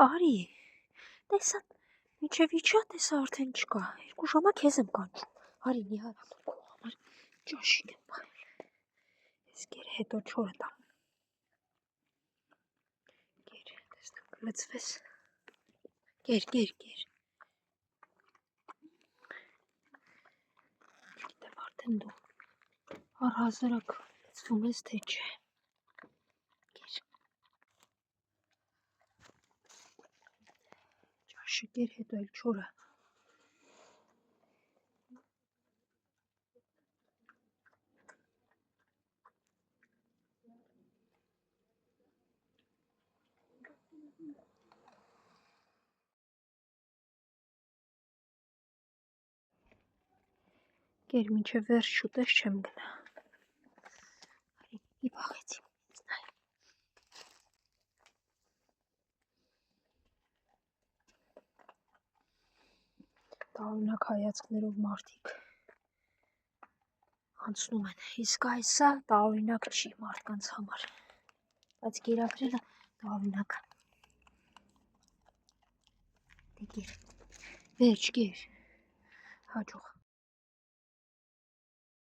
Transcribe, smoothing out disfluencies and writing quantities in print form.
Արի, տեսա, մինչև իջա, տեսա արդեն չկա, 2 ժամա քեզ եմ կանչում, արի Նիհարա, քո համար ճաշիկ եմ պահել, ես գեր հետո չորը տամ, գեր, տեսնեմ կլծվես, գեր, գիտեմ արդեն դու առհազարակ լծվում ես թե չէ, գեր, ճաշիկ էր հետո էլ չորը, գեր մինչև վերջ շուտես չեմ գնա, արի պաղեցի, տարօրինակ հայացքներով մարդիկ անցնում են, իսկ այսա տարօրինակ չի մարդկանց համար, բայց գերակրելը տարօրինակ, դե գեր, վերջ գեր, հաջող